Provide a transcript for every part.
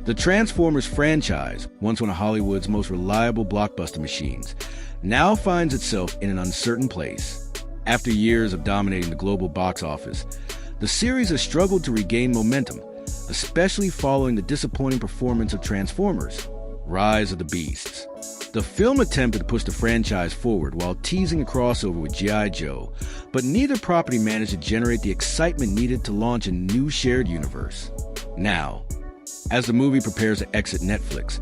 The Transformers franchise, once one of Hollywood's most reliable blockbuster machines, now finds itself in an uncertain place. After years of dominating the global box office, the series has struggled to regain momentum, especially following the disappointing performance of Transformers: Rise of the Beasts. The film attempted to push the franchise forward while teasing a crossover with G.I. Joe, but neither property managed to generate the excitement needed to launch a new shared universe. Now, as the movie prepares to exit Netflix,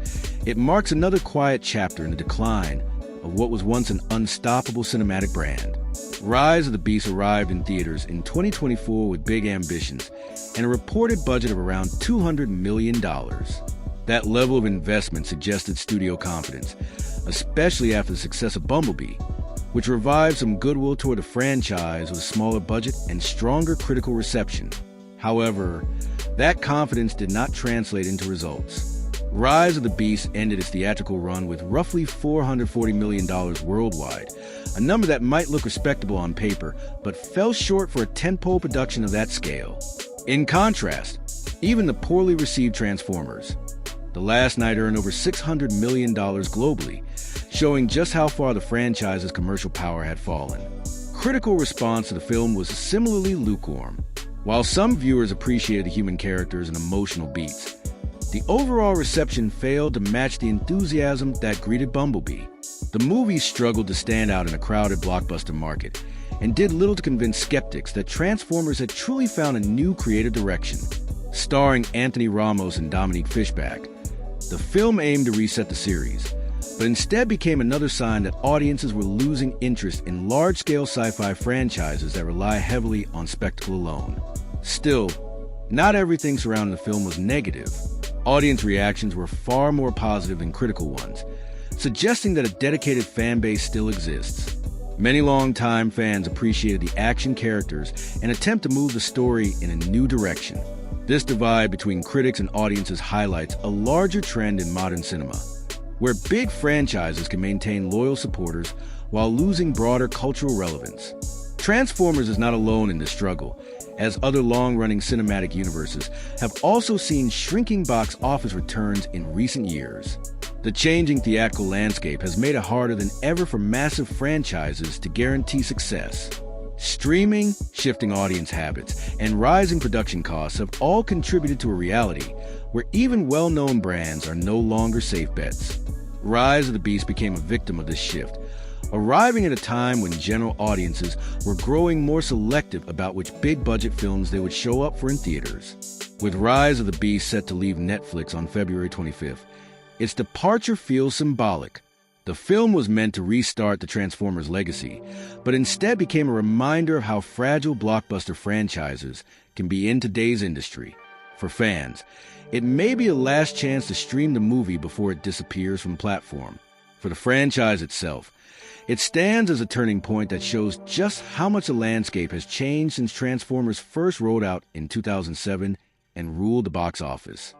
it marks another quiet chapter in the decline of what was once an unstoppable cinematic brand. Rise of the Beasts arrived in theaters in 2024 with big ambitions and a reported budget of around $200 million. That level of investment suggested studio confidence, especially after the success of Bumblebee, which revived some goodwill toward the franchise with a smaller budget and stronger critical reception. However, that confidence did not translate into results. Rise of the Beast ended its theatrical run with roughly $440 million worldwide, a number that might look respectable on paper, but fell short for a tentpole production of that scale. In contrast, even the poorly received Transformers: The Last Knight earned over $600 million globally, showing just how far the franchise's commercial power had fallen. Critical response to the film was similarly lukewarm. While some viewers appreciated the human characters and emotional beats, the overall reception failed to match the enthusiasm that greeted Bumblebee. The movie struggled to stand out in a crowded blockbuster market and did little to convince skeptics that Transformers had truly found a new creative direction. Starring Anthony Ramos and Dominique Fishback, the film aimed to reset the series, but instead became another sign that audiences were losing interest in large-scale sci-fi franchises that rely heavily on spectacle alone. Still, not everything surrounding the film was negative. Audience reactions were far more positive than critical ones, suggesting that a dedicated fan base still exists. Many longtime fans appreciated the action characters and attempt to move the story in a new direction. This divide between critics and audiences highlights a larger trend in modern cinema, where big franchises can maintain loyal supporters while losing broader cultural relevance. Transformers is not alone in this struggle, as other long-running cinematic universes have also seen shrinking box office returns in recent years. The changing theatrical landscape has made it harder than ever for massive franchises to guarantee success. Streaming, shifting audience habits, and rising production costs have all contributed to a reality where even well-known brands are no longer safe bets. Rise of the Beast became a victim of this shift, arriving at a time when general audiences were growing more selective about which big-budget films they would show up for in theaters. With Rise of the Beast set to leave Netflix on February 25th, its departure feels symbolic. The film was meant to restart the Transformers legacy, but instead became a reminder of how fragile blockbuster franchises can be in today's industry. For fans, it may be a last chance to stream the movie before it disappears from the platform. For the franchise itself, it stands as a turning point that shows just how much the landscape has changed since Transformers first rolled out in 2007 and ruled the box office.